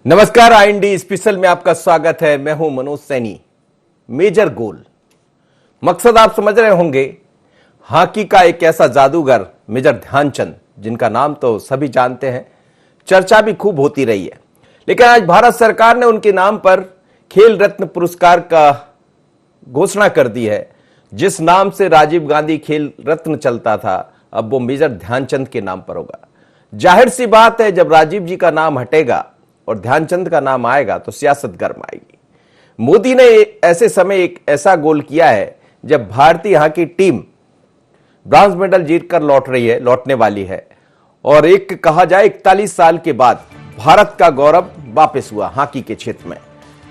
नमस्कार, IND special में आपका स्वागत है। मैं हूं मनोज सैनी। मेजर गोल मकसद आप समझ रहे होंगे। हॉकी का एक ऐसा जादूगर मेजर ध्यानचंद, जिनका नाम तो सभी जानते हैं, चर्चा भी खूब होती रही है। लेकिन आज भारत सरकार ने उनके नाम पर खेल रत्न पुरस्कार का घोषणा कर दी है। जिस नाम से राजीव गांधी खेल रत्न चलता था, अब वो मेजर ध्यानचंद के नाम पर होगा। जाहिर सी बात है, जब राजीव जी का नाम हटेगा और ध्यानचंद का नाम आएगा तो सियासत गर्म आएगी। मोदी ने ऐसे समय एक ऐसा गोल किया है जब भारतीय हॉकी टीम ब्रॉन्ज मेडल जीतकर लौटने वाली है, और एक कहा जाए 41 साल के बाद भारत का गौरव वापस हुआ हॉकी के क्षेत्र में।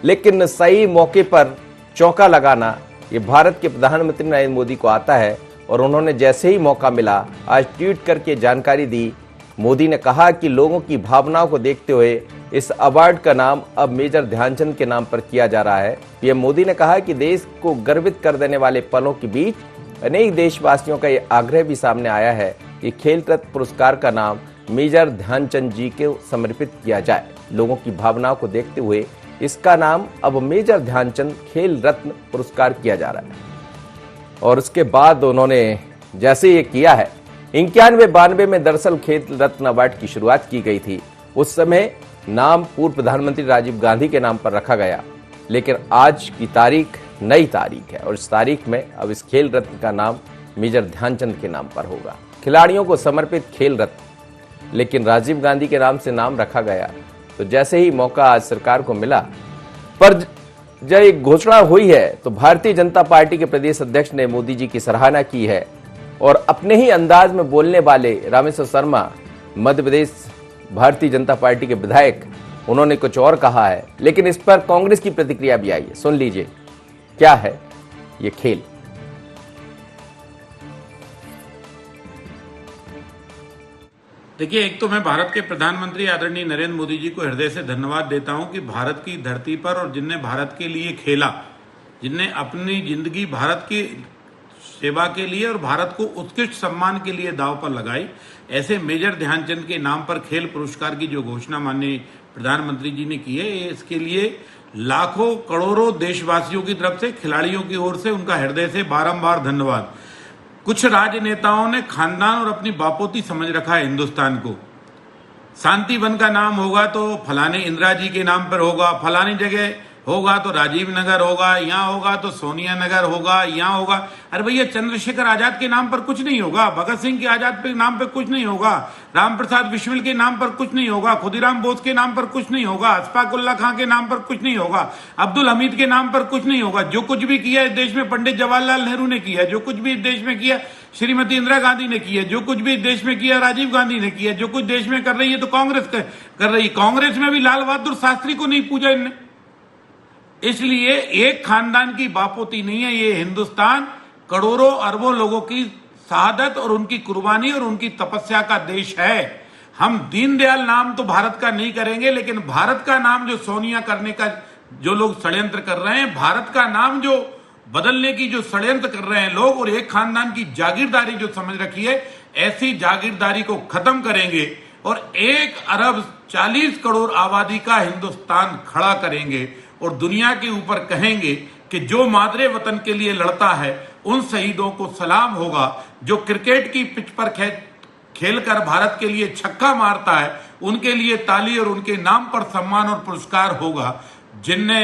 लेकिन सही मौके पर चौका लगाना ये भारत के प्रधानमंत्री नरेंद्र मोदी को आता है, और उन्होंने जैसे ही मौका मिला आज ट्वीट करके जानकारी दी। मोदी ने कहा कि लोगों की भावनाओं को देखते हुए इस अवार्ड का नाम अब मेजर ध्यानचंद के नाम पर किया जा रहा है। पीएम मोदी ने कहा कि देश को गर्वित कर देने वाले पलों के बीच अनेक देशवासियों का यह आग्रह भी सामने आया है कि खेल रत्न पुरस्कार का नाम मेजर ध्यानचंद जी को समर्पित किया जाए। लोगों की भावनाओं को देखते हुए इसका नाम अब मेजर ध्यानचंद खेल रत्न पुरस्कार किया जा रहा है। और उसके बाद उन्होंने जैसे ये किया है, 91-92 में दरअसल खेल रत्न अवार्ड की शुरुआत की गई थी। उस समय नाम पूर्व प्रधानमंत्री राजीव गांधी के नाम पर रखा गया, लेकिन आज की तारीख नई तारीख है और इस तारीख में अब इस खेल रत्न का नाम मेजर ध्यानचंद के नाम पर होगा। खिलाड़ियों को समर्पित खेल रत्न, लेकिन राजीव गांधी के नाम से नाम रखा गया। तो जैसे ही मौका आज सरकार को मिला, पर जब एक घोषणा हुई है तो भारतीय जनता पार्टी के प्रदेश अध्यक्ष ने मोदी जी की सराहना की है, और अपने ही अंदाज में बोलने वाले रामेश्वर शर्मा, मध्य प्रदेश भारतीय जनता पार्टी के विधायक, उन्होंने कुछ और कहा है। लेकिन इस पर कांग्रेस की प्रतिक्रिया भी आई है। सुन लीजिए क्या है ये खेल। देखिए, एक तो मैं भारत के प्रधानमंत्री आदरणीय नरेंद्र मोदी जी को हृदय से धन्यवाद देता हूं कि भारत की धरती पर और जिनने भारत के लिए खेला, जिनने अपनी जिंदगी भारत की सेवा के लिए और भारत को उत्कृष्ट सम्मान के लिए दांव पर लगाई, ऐसे मेजर ध्यानचंद के नाम पर खेल पुरस्कार की जो घोषणा माननीय प्रधानमंत्री जी ने की है, इसके लिए लाखों करोड़ों देशवासियों की तरफ से, खिलाड़ियों की ओर से उनका हृदय से बारंबार धन्यवाद। कुछ राजनेताओं ने खानदान और अपनी बापोती समझ रखा है हिंदुस्तान को। शांति वन का नाम होगा तो फलाने इंदिरा जी के नाम पर होगा, फलानी जगह होगा तो राजीव नगर होगा, यहाँ होगा तो सोनिया नगर होगा, यहाँ होगा। अरे भैया, चंद्रशेखर आजाद के नाम पर कुछ नहीं होगा, भगत सिंह के आजाद के नाम पर कुछ नहीं होगा, राम प्रसाद बिस्मिल के नाम पर कुछ नहीं होगा, खुदीराम बोस के नाम पर कुछ नहीं होगा, अशफाक उल्लाह खां के नाम पर कुछ नहीं होगा, अब्दुल हमीद के नाम पर कुछ नहीं होगा। जो कुछ भी किया इस देश में पंडित जवाहरलाल नेहरू ने किया, जो कुछ भी इस देश में किया श्रीमती इंदिरा गांधी ने किया, जो कुछ भी देश में किया राजीव गांधी ने किया, जो कुछ देश में कर रही है तो कांग्रेस कर रही। कांग्रेस में भी लाल बहादुर शास्त्री को नहीं पूजा इनने। इसलिए एक खानदान की बापोती नहीं है, ये हिंदुस्तान करोड़ों अरबों लोगों की शहादत और उनकी कुर्बानी और उनकी तपस्या का देश है। हम दीनदयाल नाम तो भारत का नहीं करेंगे, लेकिन भारत का नाम जो सोनिया करने का जो लोग षड्यंत्र कर रहे हैं, भारत का नाम जो बदलने की जो षड्यंत्र कर रहे हैं लोग, और एक खानदान की जागीरदारी जो समझ रखी है, ऐसी जागीरदारी को खत्म करेंगे और 1 अरब 40 करोड़ आबादी का हिंदुस्तान खड़ा करेंगे और दुनिया के ऊपर कहेंगे कि जो मादरे वतन के लिए लड़ता है उन शहीदों को सलाम होगा। जो क्रिकेट की पिच पर खेलकर भारत के लिए छक्का मारता है, उनके लिए ताली और उनके नाम पर सम्मान और पुरस्कार होगा। जिनने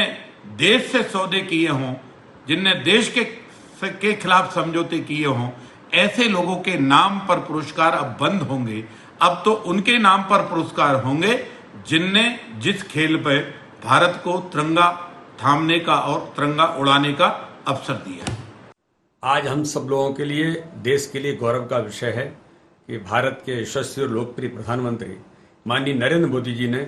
देश से सौदे किए हों, जिनने देश के खिलाफ समझौते किए हों, ऐसे लोगों के नाम पर पुरस्कार अब बंद होंगे। अब तो उनके नाम पर पुरस्कार होंगे जिनने जिस खेल पर भारत को तिरंगा थामने का और तिरंगा उड़ाने का अवसर दिया है। आज हम सब लोगों के लिए, देश के लिए गौरव का विषय है कि भारत के यशस्वी और लोकप्रिय प्रधानमंत्री माननीय नरेंद्र मोदी जी ने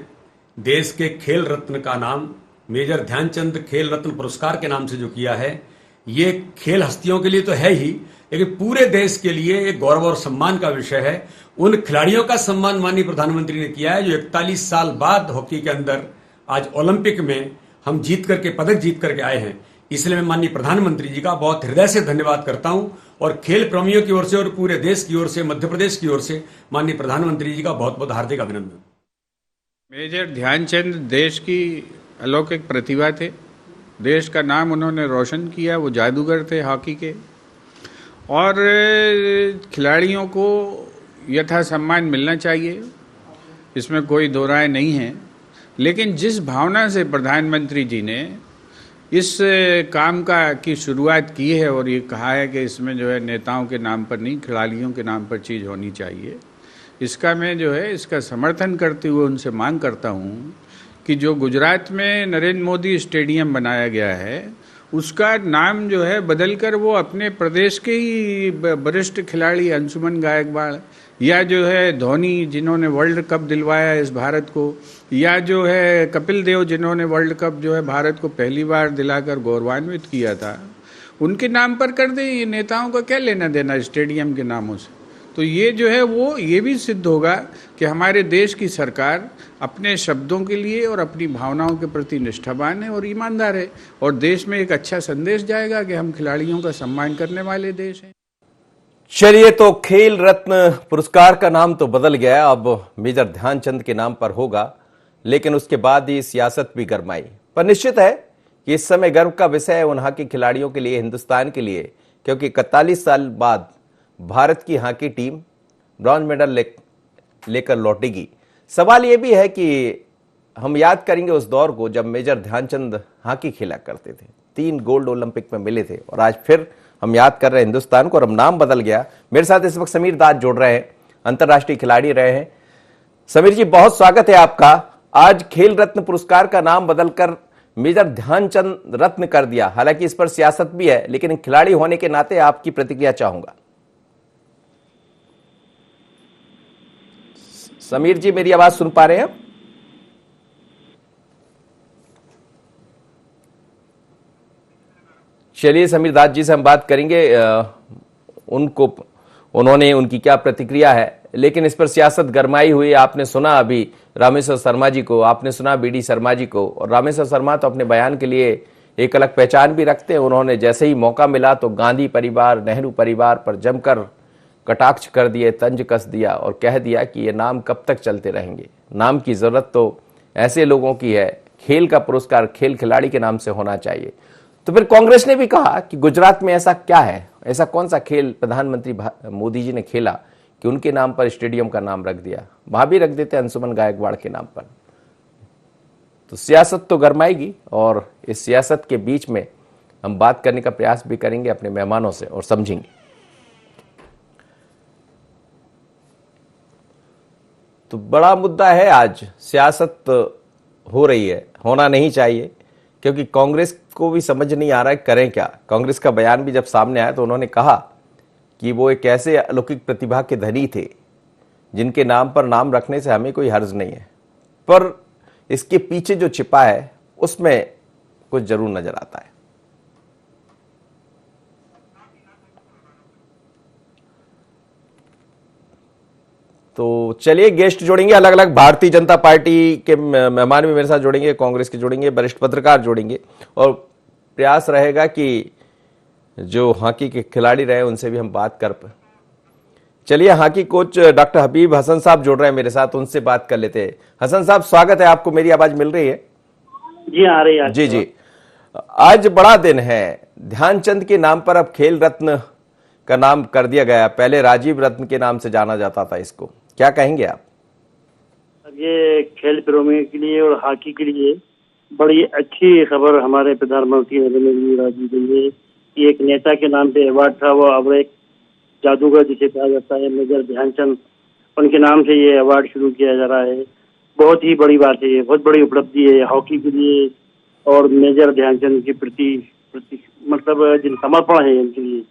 देश के खेल रत्न का नाम मेजर ध्यानचंद खेल रत्न पुरस्कार के नाम से जो किया है, ये खेल हस्तियों के लिए तो है ही, लेकिन पूरे देश के लिए एक गौरव और सम्मान का विषय है। उन खिलाड़ियों का सम्मान माननीय प्रधानमंत्री ने किया है जो 41 साल बाद हॉकी के अंदर आज ओलंपिक में हम पदक जीत करके आए हैं। इसलिए मैं माननीय प्रधानमंत्री जी का बहुत हृदय से धन्यवाद करता हूं, और खेल प्रेमियों की ओर से और पूरे देश की ओर से, मध्य प्रदेश की ओर से माननीय प्रधानमंत्री जी का बहुत बहुत हार्दिक अभिनंदन। मेजर ध्यानचंद देश की अलौकिक प्रतिभा थे। देश का नाम उन्होंने रोशन किया। वो जादूगर थे हॉकी के, और खिलाड़ियों को यथा सम्मान मिलना चाहिए, इसमें कोई दो राय नहीं है। लेकिन जिस भावना से प्रधानमंत्री जी ने इस काम की शुरुआत की है और ये कहा है कि इसमें जो है नेताओं के नाम पर नहीं, खिलाड़ियों के नाम पर चीज़ होनी चाहिए, इसका मैं जो है इसका समर्थन करते हुए उनसे मांग करता हूँ कि जो गुजरात में नरेंद्र मोदी स्टेडियम बनाया गया है उसका नाम जो है बदलकर वो अपने प्रदेश के ही वरिष्ठ खिलाड़ी अंशुमन गायकवाड़, या जो है धोनी जिन्होंने वर्ल्ड कप दिलवाया इस भारत को, या जो है कपिल देव जिन्होंने वर्ल्ड कप जो है भारत को पहली बार दिलाकर गौरवान्वित किया था, उनके नाम पर कर दें। ये नेताओं का क्या लेना देना स्टेडियम के नामों से? तो ये जो है वो ये भी सिद्ध होगा कि हमारे देश की सरकार अपने शब्दों के लिए और अपनी भावनाओं के प्रति निष्ठावान है और ईमानदार है, और देश में एक अच्छा संदेश जाएगा कि हम खिलाड़ियों का सम्मान करने वाले देश हैं। चलिए, तो खेल रत्न पुरस्कार का नाम तो बदल गया, अब मेजर ध्यानचंद के नाम पर होगा, लेकिन उसके बाद ही सियासत भी गरमाई। पर निश्चित है कि इस समय गर्व का विषय है उन हॉकी खिलाड़ियों के लिए, हिंदुस्तान के लिए, क्योंकि 41 साल बाद भारत की हॉकी टीम ब्रॉन्ज मेडल लेकर लौटेगी। सवाल यह भी है कि हम याद करेंगे उस दौर को जब मेजर ध्यानचंद हॉकी खेला करते थे, 3 गोल्ड ओलंपिक में मिले थे, और आज फिर हम याद कर रहे हैं हिंदुस्तान को, और अब नाम बदल गया। मेरे साथ इस वक्त समीर दास जुड़ रहे हैं, अंतर्राष्ट्रीय खिलाड़ी रहे हैं। समीर जी, बहुत स्वागत है आपका। आज खेल रत्न पुरस्कार का नाम बदलकर मेजर ध्यानचंद रत्न कर दिया। हालांकि इस पर सियासत भी है, लेकिन खिलाड़ी होने के नाते आपकी प्रतिक्रिया चाहूंगा। समीर जी, मेरी आवाज सुन पा रहे हैं? चलिए, समीर दास जी से हम बात करेंगे, उन्होंने उनकी क्या प्रतिक्रिया है, लेकिन इस पर सियासत गरमाई हुई। आपने सुना अभी रामेश्वर शर्मा जी को, आपने सुना बीडी शर्मा जी को, और रामेश्वर शर्मा तो अपने बयान के लिए एक अलग पहचान भी रखते हैं। उन्होंने जैसे ही मौका मिला तो गांधी परिवार, नेहरू परिवार पर जमकर कटाक्ष कर दिए, तंज कस दिया और कह दिया कि ये नाम कब तक चलते रहेंगे। नाम की जरूरत तो ऐसे लोगों की है, खेल का पुरस्कार खेल खिलाड़ी के नाम से होना चाहिए। तो फिर कांग्रेस ने भी कहा कि गुजरात में ऐसा क्या है, ऐसा कौन सा खेल प्रधानमंत्री मोदी जी ने खेला कि उनके नाम पर स्टेडियम का नाम रख दिया, वहां भी रख देते अंशुमन गायकवाड़ के नाम पर। तो सियासत तो गरमाएगी, और इस सियासत के बीच में हम बात करने का प्रयास भी करेंगे अपने मेहमानों से और समझेंगे। तो बड़ा मुद्दा है, आज सियासत हो रही है, होना नहीं चाहिए, क्योंकि कांग्रेस को भी समझ नहीं आ रहा है करें क्या। कांग्रेस का बयान भी जब सामने आया तो उन्होंने कहा कि वो एक ऐसे अलौकिक प्रतिभा के धनी थे जिनके नाम पर नाम रखने से हमें कोई हर्ज नहीं है, पर इसके पीछे जो छिपा है उसमें कुछ जरूर नजर आता है। तो चलिए, गेस्ट जोड़ेंगे अलग अलग, भारतीय जनता पार्टी के मेहमान भी मेरे साथ जोड़ेंगे, कांग्रेस के जोड़ेंगे, वरिष्ठ पत्रकार जोड़ेंगे, और प्रयास रहेगा कि जो हॉकी के खिलाड़ी रहे उनसे भी हम बात कर पाए। चलिए, हॉकी कोच डॉक्टर हबीब हसन साहब जुड़ रहे हैं मेरे साथ, उनसे बात कर लेते हैं। हसन साहब, स्वागत है आपको। मेरी आवाज मिल रही है? जी, आ रही है। जी जी, आज बड़ा दिन है, ध्यानचंद के नाम पर अब खेल रत्न का नाम कर दिया गया। पहले राजीव रत्न के नाम से जाना जाता था इसको, क्या कहेंगे आप? ये खेल प्रेमियों के लिए और हॉकी के लिए बड़ी अच्छी खबर हमारे प्रधानमंत्री नरेंद्र मोदी जी गई है कि एक नेता के नाम पे अवार्ड था, वो अब एक जादूगर जिसे कहा जाता है मेजर ध्यानचंद, उनके नाम से ये अवार्ड शुरू किया जा रहा है। बहुत ही बड़ी बात है, ये बहुत बड़ी उपलब्धि है हॉकी के लिए और मेजर ध्यानचंद के प्रति मतलब जिन समर्पण है इनके लिए।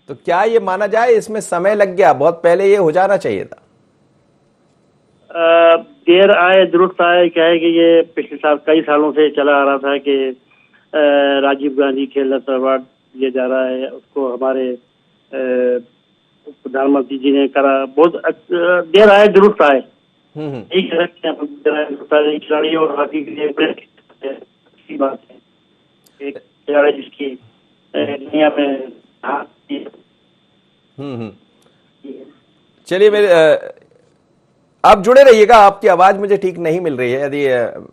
तो क्या ये माना जाए इसमें समय लग गया, बहुत पहले ये हो जाना चाहिए था? देर आए दुरुस्त आए, क्या है कि ये पिछले साल कई सालों से चला आ रहा था कि राजीव गांधी खेल रत्न अवार्ड दिया जा रहा है, उसको हमारे प्रधानमंत्री जी ने करा। बहुत देर आए दुरुस्त आए, खिलाड़ी और हॉकी के लिए अच्छी बात है। एक खिलाड़ी जिसकी दुनिया में चलिए, मेरे आप जुड़े रहिएगा, आपकी आवाज मुझे ठीक नहीं मिल रही है। यदि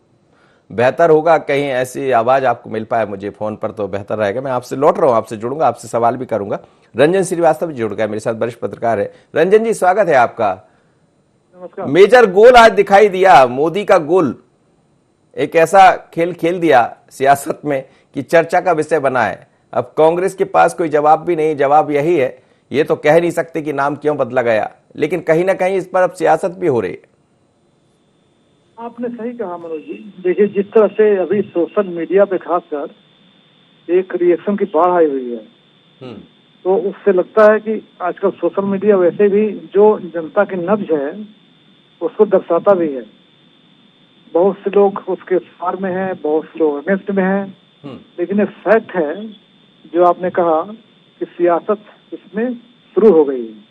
बेहतर होगा कहीं ऐसी आवाज आपको मिल पाए मुझे फोन पर तो बेहतर रहेगा। मैं आपसे लौट रहा हूं, आपसे जुड़ूंगा, आपसे सवाल भी करूंगा। रंजन श्रीवास्तव जी जुड़ गए मेरे साथ, वरिष्ठ पत्रकार है। रंजन जी, स्वागत है आपका। नमस्कार। मेजर गोल आज दिखाई दिया, मोदी का गोल एक ऐसा खेल खेल दिया सियासत में कि चर्चा का विषय बना है। अब कांग्रेस के पास कोई जवाब भी नहीं, जवाब यही है, ये तो कह नहीं सकते कि नाम क्यों बदला गया, लेकिन कहीं ना कहीं इस पर अब सियासत भी हो रही है। आपने सही कहा मनोज जी। देखिए, जिस तरह से अभी सोशल मीडिया पे खासकर एक रिएक्शन की बाढ़ आई हुई है, तो उससे लगता है कि आजकल सोशल मीडिया वैसे भी जो जनता की नब्ज है उसको दर्शाता भी है। बहुत से लोग उसके सार में हैं, बहुत से लोग अगेंस्ट में हैं, लेकिन एक फैक्ट है जो आपने कहा कि सियासत इसमें शुरू हो गई है।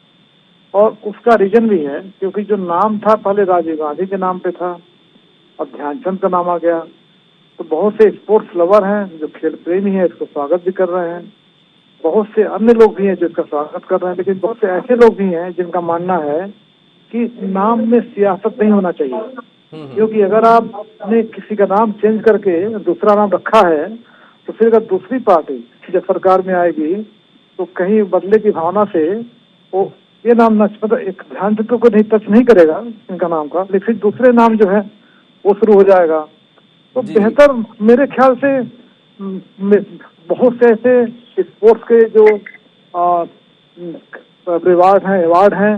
और उसका रीजन भी है क्योंकि जो नाम था पहले राजीव गांधी के नाम पे था, अब ध्यानचंद का नाम आ गया। तो बहुत से स्पोर्ट्स लवर हैं जो खेल प्रेमी हैं, इसको स्वागत भी कर रहे हैं। बहुत से अन्य लोग भी हैं जो इसका स्वागत कर रहे हैं, लेकिन बहुत से ऐसे लोग भी हैं जिनका मानना है कि नाम में सियासत नहीं होना चाहिए। क्योंकि अगर आपने किसी का नाम चेंज करके दूसरा नाम रखा है तो फिर अगर दूसरी पार्टी जब सरकार में आएगी तो कहीं बदले की भावना से वो ये नाम न, मतलब एक ध्यानचंद को नहीं टच नहीं करेगा इनका नाम का, लेकिन फिर दूसरे नाम जो है वो शुरू हो जाएगा। तो बेहतर मेरे ख्याल से बहुत से ऐसे स्पोर्ट्स के जो रिवार्ड हैं, अवार्ड हैं,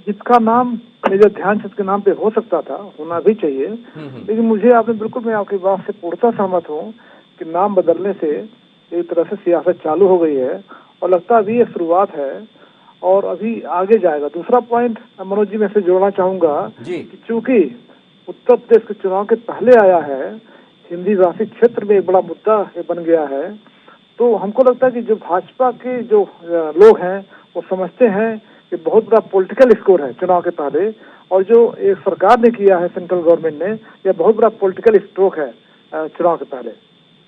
जिसका नाम मेजर ध्यानचंद के नाम पे हो सकता था, होना भी चाहिए। लेकिन मुझे आपने बिल्कुल, मैं आपकी बात से पूर्णतः सहमत हूँ कि नाम बदलने से एक तरह से सियासत चालू हो गई है और लगता है अभी ये शुरुआत है और अभी आगे जाएगा। दूसरा पॉइंट मनोज जी मैं से जोड़ना चाहूंगा कि चूंकि उत्तर प्रदेश के चुनाव के पहले आया है, हिंदी भाषी क्षेत्र में एक बड़ा मुद्दा बन गया है, तो हमको लगता है कि जो भाजपा के जो लोग हैं वो समझते हैं कि बहुत बड़ा पॉलिटिकल स्कोर है चुनाव के पहले, और जो एक सरकार ने किया है सेंट्रल गवर्नमेंट ने, यह बहुत बड़ा पॉलिटिकल स्ट्रोक है चुनाव के पहले।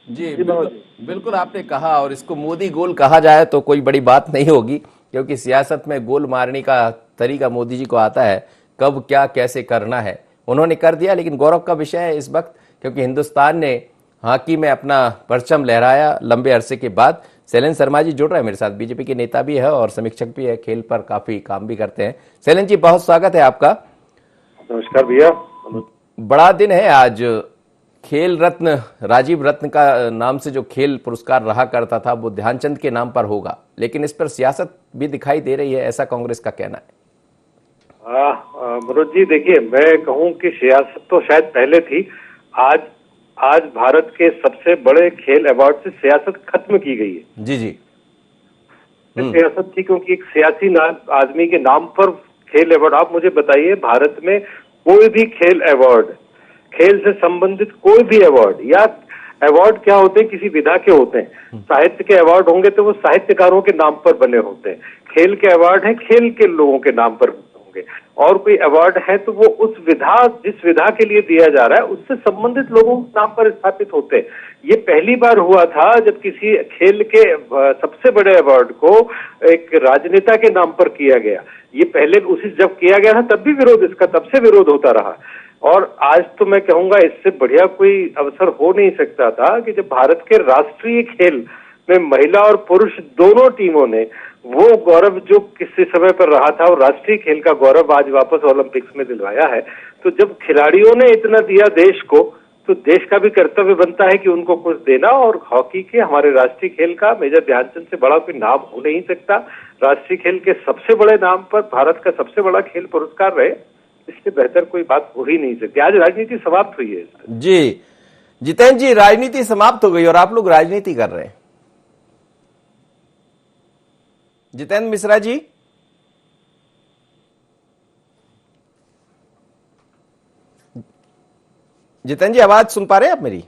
जी बिल्कुल आपने कहा, और इसको मोदी गोल कहा जाए तो कोई बड़ी बात नहीं होगी, क्योंकि सियासत में गोल मारने का तरीका मोदी जी को आता है, कब क्या कैसे करना है उन्होंने कर दिया। लेकिन गौरव का विषय है इस वक्त, क्योंकि हिंदुस्तान ने हॉकी में अपना परचम लहराया लंबे अरसे के बाद। शैलेंद्र शर्मा जी जुड़ रहे हैं मेरे साथ, बीजेपी के नेता भी है और समीक्षक भी है, खेल पर काफी काम भी करते हैं। शैलेंद्र जी, बहुत स्वागत है आपका। नमस्कार भैया। बड़ा दिन है आज, खेल रत्न राजीव रत्न का नाम से जो खेल पुरस्कार रहा करता था वो ध्यानचंद के नाम पर होगा, लेकिन इस पर सियासत भी दिखाई दे रही है, ऐसा कांग्रेस का कहना है। मनोज जी, देखिए, मैं कहूं कि सियासत तो शायद पहले थी, आज भारत के सबसे बड़े खेल अवार्ड से सियासत खत्म की गई है। जी सियासत थी क्योंकि एक सियासी आदमी के नाम पर खेल अवार्ड। आप मुझे बताइए, भारत में कोई भी खेल अवार्ड, खेल से संबंधित कोई भी अवार्ड, या अवार्ड क्या होते हैं, किसी विधा के होते हैं। साहित्य के अवार्ड होंगे तो वो साहित्यकारों के नाम पर बने होते हैं, खेल के अवार्ड हैं खेल के लोगों के नाम पर होंगे, और कोई अवार्ड है तो वो उस विधा, जिस विधा के लिए दिया जा रहा है उससे संबंधित लोगों के नाम पर स्थापित होते हैं। ये पहली बार हुआ था जब किसी खेल के सबसे बड़े अवार्ड को एक राजनेता के नाम पर किया गया। ये पहले उसी जब किया गया था तब भी विरोध, इसका तब से विरोध होता रहा, और आज तो मैं कहूंगा इससे बढ़िया कोई अवसर हो नहीं सकता था कि जब भारत के राष्ट्रीय खेल में महिला और पुरुष दोनों टीमों ने वो गौरव जो किसी समय पर रहा था और राष्ट्रीय खेल का गौरव आज वापस ओलंपिक्स में दिलवाया है। तो जब खिलाड़ियों ने इतना दिया देश को, तो देश का भी कर्तव्य बनता है कि उनको कुछ देना। और हॉकी के, हमारे राष्ट्रीय खेल का, मेजर ध्यानचंद से बड़ा कोई नाम हो नहीं सकता। राष्ट्रीय खेल के सबसे बड़े नाम पर भारत का सबसे बड़ा खेल पुरस्कार रहे, इससे बेहतर कोई बात हो ही नहीं सकती। आज राजनीति समाप्त हुई है। जी जितेंद्र जी, राजनीति समाप्त हो गई और आप लोग राजनीति कर रहे हैं। जितेंद्र मिश्रा जी, जितेंद्र जी आवाज सुन पा रहे हैं आप मेरी?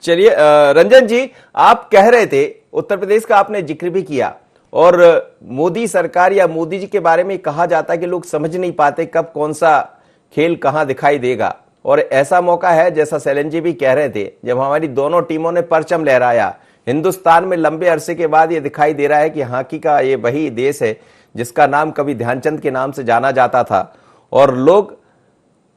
चलिए, रंजन जी, आप कह रहे थे, उत्तर प्रदेश का आपने जिक्र भी किया, और मोदी सरकार या मोदी जी के बारे में कहा जाता है कि लोग समझ नहीं पाते कब कौन सा खेल कहां दिखाई देगा, और ऐसा मौका है, जैसा शैलेंद्र जी भी कह रहे थे, जब हमारी दोनों टीमों ने परचम लहराया। हिंदुस्तान में लंबे अरसे के बाद ये दिखाई दे रहा है कि हॉकी का ये वही देश है जिसका नाम कभी ध्यानचंद के नाम से जाना जाता था और लोग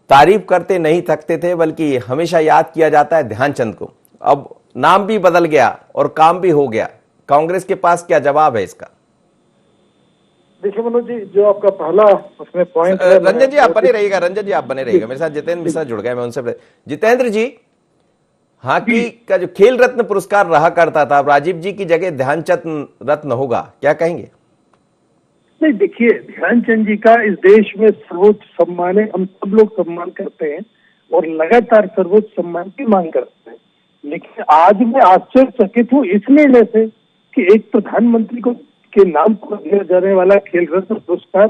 तारीफ करते नहीं थकते थे, बल्कि हमेशा याद किया जाता है ध्यानचंद को। अब नाम भी बदल गया और काम भी हो गया। कांग्रेस के पास क्या जवाब है इसका? देखिए मनोज जी, जो आपका पहला उसमें पॉइंट है, रंजन जी आप बने रहिएगा, रंजन जी आप बने रहिएगा। मेरे साथ जितेंद्र मिश्रा जुड़ गए, मैं उनसे। जितेंद्र जी, हॉकी का जो खेल रत्न पुरस्कार रहा करता था, अब राजीव जी की जगह ध्यानचंद रत्न होगा, क्या कहेंगे? नहीं, देखिए ध्यानचंद जी का इस देश में सर्वोच्च सम्मान है, हम सब लोग सम्मान करते हैं और लगातार सर्वोच्च सम्मान की मांग करते हैं। लेकिन आज मैं आश्चर्यचकित हूँ इस निर्णय से कि एक प्रधानमंत्री को के नाम पर दिया जाने वाला खेल रत्न पुरस्कार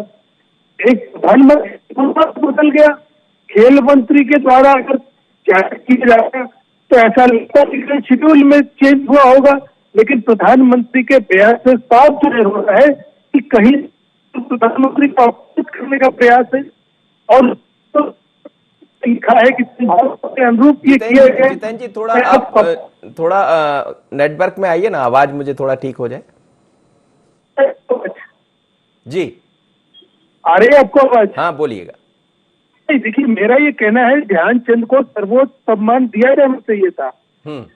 एक प्रधानमंत्री बदल गया। खेल मंत्री के द्वारा अगर जारी किया जाएगा तो ऐसा लगता है कि शेड्यूल में चेंज हुआ होगा, लेकिन प्रधानमंत्री के बयान से साफ जाहिर हो रहा है कि कहीं प्रधानमंत्री को अपमानित करने का प्रयास है और तो लिखा है कि के अनुरूप ये किया गया। जितेंद्र जी थोड़ा नेटवर्क में आइए ना, आवाज मुझे थोड़ा ठीक हो जाए जी। आ रही है आपको आवाज? हाँ बोलिएगा। देखिए मेरा ये कहना है ध्यानचंद को सर्वोच्च सम्मान दिया जाना चाहिए था,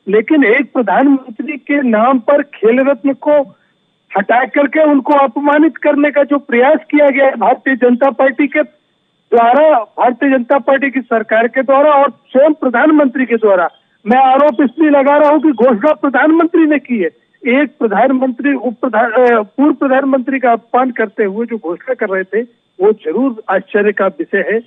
लेकिन एक प्रधानमंत्री के नाम पर खेल रत्न को हटा करके उनको अपमानित करने का जो प्रयास किया गया है भारतीय जनता पार्टी के द्वारा, भारतीय जनता पार्टी की सरकार के द्वारा और स्वयं प्रधानमंत्री के द्वारा, मैं आरोप इसलिए लगा रहा हूं कि घोषणा प्रधानमंत्री ने की है। एक प्रधानमंत्री पूर्व प्रधानमंत्री का अपमान करते हुए जो घोषणा कर रहे थे, वो जरूर आश्चर्य का विषय है।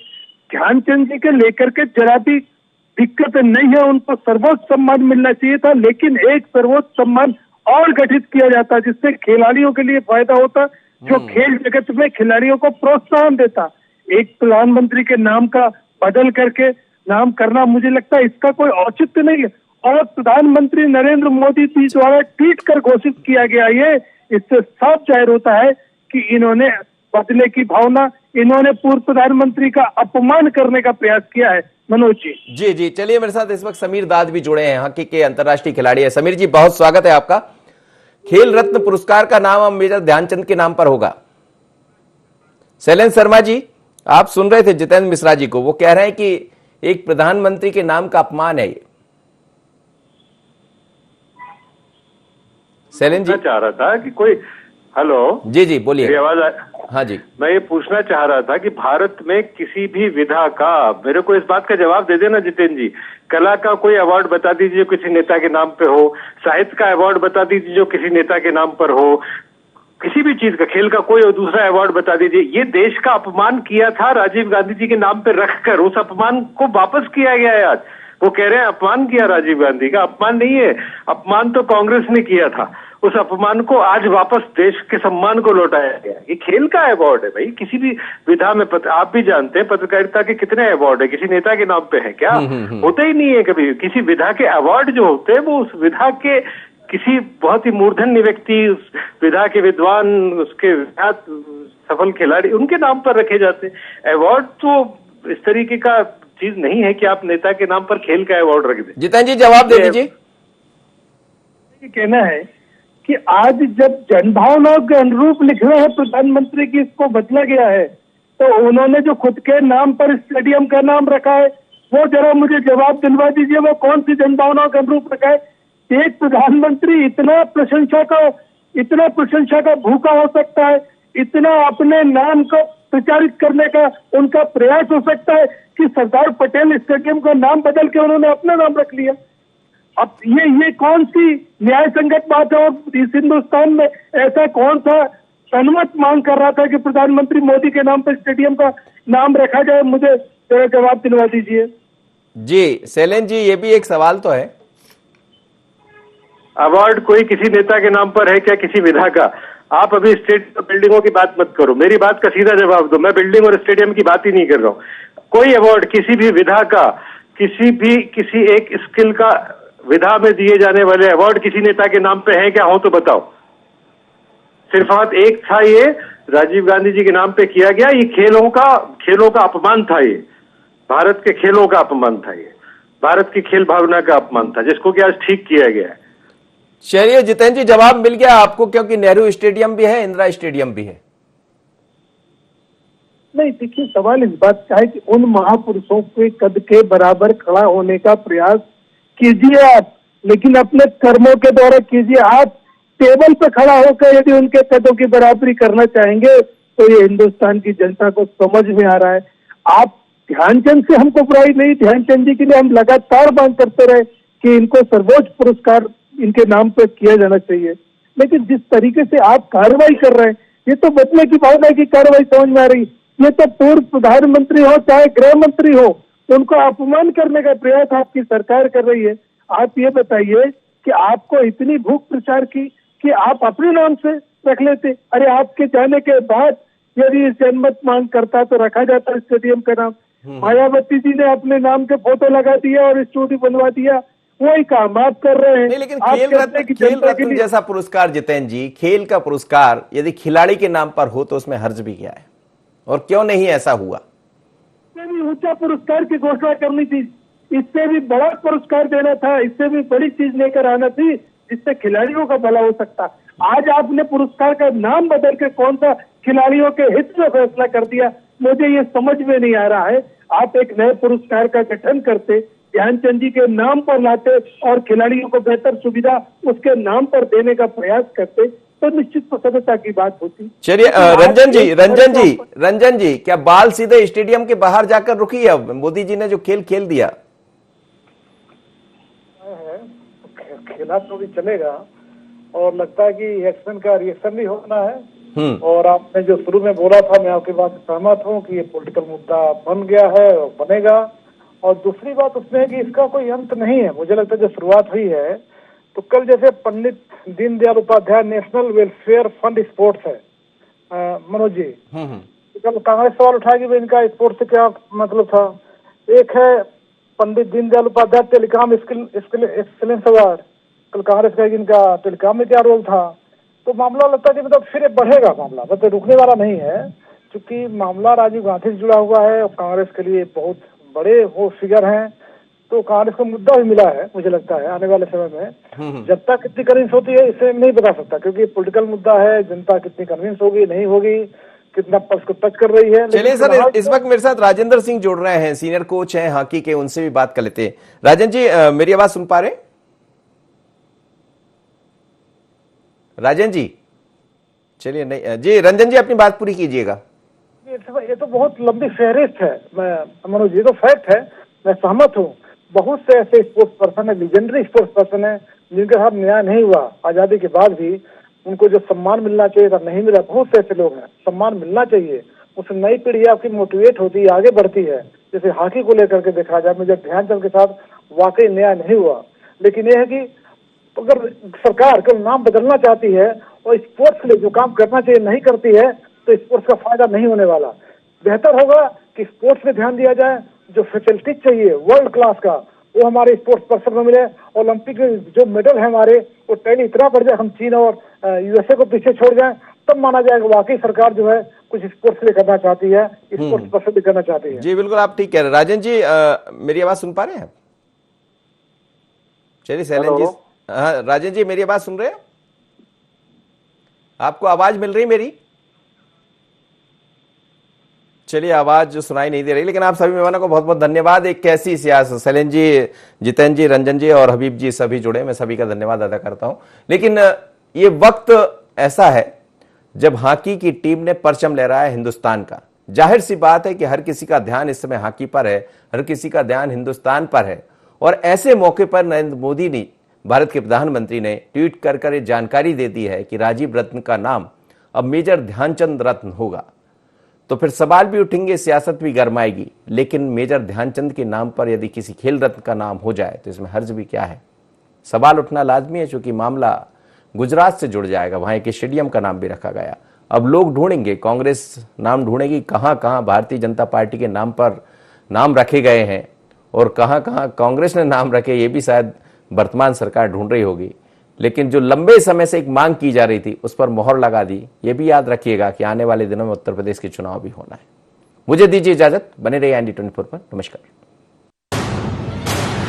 ध्यानचंद जी के लेकर के जरा भी दिक्कत नहीं है, उनको सर्वोच्च सम्मान मिलना चाहिए था, लेकिन एक सर्वोच्च सम्मान और गठित किया जाता जिससे खिलाड़ियों के लिए फायदा होता, जो खेल जगत में खिलाड़ियों को प्रोत्साहन देता। एक प्रधानमंत्री के नाम का बदल करके नाम करना, मुझे लगता है इसका कोई औचित्य नहीं है। और प्रधानमंत्री नरेंद्र मोदी जी द्वारा ट्वीट कर घोषित किया गया ये, इससे साफ जाहिर होता है कि इन्होंने बदले की भावना, इन्होंने पूर्व प्रधानमंत्री का अपमान करने का प्रयास किया है। मनोज जी जी चलिए, मेरे साथ इस वक्त समीर दाद भी जुड़े हैं, हॉकी के अंतर्राष्ट्रीय खिलाड़ी है। समीर जी बहुत स्वागत है आपका। खेल रत्न पुरस्कार का नाम अब मेजर ध्यानचंद के नाम पर होगा। शैलेंद्र शर्मा जी, आप सुन रहे थे जितेंद्र मिश्रा जी को, वो कह रहे हैं कि एक प्रधानमंत्री के नाम का अपमान है ये। शैलेंद्र जी चाह रहा था कि कोई हेलो जी बोलिए। आवाज? हाँ जी, मैं ये पूछना चाह रहा था कि भारत में किसी भी विधा का, मेरे को इस बात का जवाब दे देना जितेंद्र जी, कला का कोई अवार्ड बता दीजिए जो किसी नेता के नाम पे हो, साहित्य का अवार्ड बता दीजिए जो किसी नेता के नाम पर हो, किसी भी चीज का, खेल का कोई दूसरा अवार्ड बता दीजिए। ये देश का अपमान किया था राजीव गांधी जी के नाम पे रखकर, उस अपमान को वापस किया गया है आज। वो कह रहे हैं अपमान किया राजीव गांधी का, अपमान नहीं है, अपमान तो कांग्रेस ने किया था। उस अपमान को आज वापस देश के सम्मान को लौटाया गया। ये खेल का अवार्ड है भाई, किसी भी विधा में आप भी जानते हैं पत्रकारिता के कितने अवार्ड है, किसी नेता के नाम पे है क्या? होते ही नहीं है कभी। किसी विधा के अवार्ड जो होते हैं वो उस विधा के किसी बहुत ही मूर्धन्य व्यक्ति, उस विधा के विद्वान, उसके सफल खिलाड़ी, उनके नाम पर रखे जाते हैं। अवार्ड तो इस तरीके का चीज नहीं है कि आप नेता के नाम पर खेल का अवार्ड रख दें। जितेंद्र जी जवाब दे दीजिए। कहना है कि आज जब जनभावनाओं के अनुरूप लिख रहे हैं प्रधानमंत्री की, इसको बदला गया है, तो उन्होंने जो खुद के नाम पर स्टेडियम का नाम रखा है, वो जरा मुझे जवाब दिलवा दीजिए, वो कौन सी जनभावनाओं के अनुरूप रखा है? एक प्रधानमंत्री इतना प्रशंसा का भूखा हो सकता है, इतना अपने नाम को प्रचारित करने का उनका प्रयास हो सकता है कि सरदार पटेल स्टेडियम का नाम बदल के उन्होंने अपना नाम रख लिया। अब ये कौन सी न्याय संगत बात है? और इस हिंदुस्तान में ऐसा कौन सा सन्मत मांग कर रहा था कि प्रधानमंत्री मोदी के नाम पर स्टेडियम का नाम रखा जाए? मुझे जरा जवाब दिलवा दीजिए। जी शैलेंद्र जी, ये भी एक सवाल तो है। अवार्ड कोई किसी नेता के नाम पर है क्या, किसी विधा का? आप अभी स्टेट बिल्डिंगों की बात मत करो, मेरी बात का सीधा जवाब दो। मैं बिल्डिंग और स्टेडियम की बात ही नहीं कर रहा हूँ। कोई अवार्ड किसी भी विधा का, किसी एक स्किल का विधा में दिए जाने वाले अवार्ड किसी नेता के नाम पे है क्या? हो तो बताओ। सिर्फ हाथ एक था, ये राजीव गांधी जी के नाम पे किया गया। ये खेलों का अपमान था, ये भारत के खेलों का अपमान था, ये भारत की खेल भावना का अपमान था, जिसको कि आज ठीक किया गया है। चलिए जितेंद्र जी, जवाब मिल गया आपको, क्योंकि नेहरू स्टेडियम भी है, इंदिरा स्टेडियम भी है। नहीं, देखिए सवाल इस बात का है कि उन महापुरुषों के कद के बराबर खड़ा होने का प्रयास कीजिए आप, लेकिन अपने कर्मों के द्वारा कीजिए। आप टेबल पे खड़ा होकर यदि उनके कदों की बराबरी करना चाहेंगे तो ये हिंदुस्तान की जनता को समझ में आ रहा है। आप ध्यानचंद से हमको बुराई नहीं, ध्यानचंद जी के लिए हम लगातार मांग करते रहे कि इनको सर्वोच्च पुरस्कार इनके नाम पर किया जाना चाहिए, लेकिन जिस तरीके से आप कार्रवाई कर रहे हैं, ये तो बदले की भावना की कार्रवाई समझ में आ रही। ये तो पूर्व प्रधानमंत्री हो चाहे गृह मंत्री हो, उनको अपमान करने का प्रयास आपकी सरकार कर रही है। आप ये बताइए कि आपको इतनी भूख प्रचार की कि आप अपने नाम से रख लेते। अरे आपके जाने के बाद यदि जनमत मांग करता तो रखा जाता स्टेडियम का नाम। मायावती जी ने अपने नाम के फोटो लगा दिया और स्टूडियो बनवा दिया, वही काम आप कर रहे हैं। नहीं, लेकिन खेल रत्न जैसा पुरस्कार जितेंद्र जी, खेल का पुरस्कार यदि खिलाड़ी के नाम पर हो तो उसमें हर्ज भी क्या है, और क्यों नहीं ऐसा हुआ? इससे भी ऊंचा पुरस्कार की घोषणा करनी थी, इससे भी बड़ा पुरस्कार देना था, इससे भी बड़ी चीज लेकर आना थी जिससे खिलाड़ियों का भला हो सकता। आज आपने पुरस्कार का नाम बदल के कौन सा खिलाड़ियों के हित में फैसला कर दिया, मुझे ये समझ में नहीं आ रहा है। आप एक नए पुरस्कार का गठन करते, ध्यानचंद जी के नाम पर लाते और खिलाड़ियों को बेहतर सुविधा उसके नाम पर देने का प्रयास करते तो निश्चित प्रसन्नता की बात होती। चलिए रंजन जी, क्या बाल सीधे स्टेडियम के बाहर जाकर रुकी है? मोदी जी ने जो खेल दिया खेला तो भी चलेगा, और लगता है कि एक्शन का रिएक्शन भी होना है। और आपने जो शुरू में बोला था, मैं आपकी बात से सहमत हूँ कि ये पॉलिटिकल मुद्दा बन गया है और बनेगा। और दूसरी बात उसमें है कि इसका कोई अंत नहीं है। मुझे लगता है जो शुरुआत हुई है, तो कल जैसे Pandit Deendayal Upadhyay national welfare fund sports है, मनोज जी, कल कांग्रेस सवाल उठाएगी भाई इनका स्पोर्ट्स से क्या मतलब था। एक है Pandit Deendayal Upadhyay telecom excellence award, कल कांग्रेस कहेगी इनका टेलीकॉम में क्या रोल था। तो मामला लगता है कि मतलब फिर बढ़ेगा मामला, मतलब रुकने वाला नहीं है, क्योंकि मामला राजीव गांधी से जुड़ा हुआ है और कांग्रेस के लिए बहुत बड़े वो फिगर हैं, तो कांग्रेस को मुद्दा भी मिला है। मुझे लगता है आने वाले समय में जनता कितनी कन्विंस होती है इसे नहीं बता सकता, क्योंकि पॉलिटिकल मुद्दा है, जनता कितनी कन्विंस होगी नहीं होगी, कितना पक्ष को टच कर रही है। चलिए सर, इस वक्त मेरे साथ राजेंद्र सिंह जुड़ रहे हैं, सीनियर कोच हैं हॉकी के, उनसे भी बात कर लेते हैं। राजन जी, मेरी आवाज सुन पा रहे हैं? राजन जी, चलिए नहीं जी, रंजन जी अपनी बात पूरी कीजिएगा। ये तो बहुत लंबी फहरिस्त है, मैं मनोज जी, तो फैक्ट है, मैं सहमत हूँ। बहुत से ऐसे स्पोर्ट्स पर्सन है, लीजेंडरी स्पोर्ट्स पर्सन है, जिनके साथ न्याय नहीं हुआ, आजादी के बाद भी उनको जो सम्मान मिलना चाहिए था नहीं मिला। बहुत से ऐसे लोग हैं, सम्मान मिलना चाहिए, उससे नई पीढ़ी आपकी मोटिवेट होती है, आगे बढ़ती है। जैसे हॉकी को लेकर के देखा जाए, मुझे ध्यानचंद के साथ वाकई न्याय नहीं हुआ, लेकिन यह है कि अगर सरकार का नाम बदलना चाहती है और स्पोर्ट्स के लिए जो काम करना चाहिए नहीं करती है, तो स्पोर्ट्स का फायदा नहीं होने वाला। बेहतर होगा कि स्पोर्ट्स में ध्यान दिया जाए, जो फैसिलिटीज चाहिए वर्ल्ड क्लास का वो हमारे स्पोर्ट्स पर्सन में मिले। ओलंपिक में जो मेडल है हमारे, वो टैली इतना बढ़ जाए, हम चीन और यूएसए को पीछे छोड़ जाए, तब माना जाएगा वाकई सरकार जो है कुछ स्पोर्ट्स के लिए करना चाहती है, स्पोर्ट्स पर्सन भी करना चाहती है। जी बिल्कुल, आप ठीक कह रहे हैं। राजन जी, मेरी आवाज सुन पा रहे हैं? चलिए शैलेंद्र जी, हाँ राजन जी, मेरी आवाज सुन रहे हैं? आपको आवाज मिल रही मेरी? चलिए, आवाज जो सुनाई नहीं दे रही, लेकिन आप सभी मेहमानों को बहुत बहुत धन्यवाद। एक कैसी सियासत, शैलेंद्र जी, जितेंद्र जी, रंजन जी और हबीब जी सभी जुड़े, मैं सभी का धन्यवाद अदा करता हूं। लेकिन ये वक्त ऐसा है जब हॉकी की टीम ने परचम लहराया है हिंदुस्तान का। जाहिर सी बात है कि हर किसी का ध्यान इस समय हॉकी पर है, हर किसी का ध्यान हिंदुस्तान पर है, और ऐसे मौके पर नरेंद्र मोदी ने, भारत के प्रधानमंत्री ने ट्वीट कर ये जानकारी दे दी है कि राजीव रत्न का नाम अब मेजर ध्यानचंद रत्न होगा। तो फिर सवाल भी उठेंगे, सियासत भी गरमाएगी, लेकिन मेजर ध्यानचंद के नाम पर यदि किसी खेल रत्न का नाम हो जाए तो इसमें हर्ज भी क्या है? सवाल उठना लाजमी है, क्योंकि मामला गुजरात से जुड़ जाएगा, वहां एक स्टेडियम का नाम भी रखा गया। अब लोग ढूंढेंगे, कांग्रेस नाम ढूंढेगी, कहां कहां भारतीय जनता पार्टी के नाम पर नाम रखे गए हैं और कहां कहां कांग्रेस ने नाम रखे, ये भी शायद वर्तमान सरकार ढूंढ रही होगी। लेकिन जो लंबे समय से एक मांग की जा रही थी, उस पर मोहर लगा दी। ये भी याद रखिएगा कि आने वाले दिनों में उत्तर प्रदेश के चुनाव भी होना है। मुझे दीजिए इजाजत, बने रहिए ND24 पर। नमस्कार।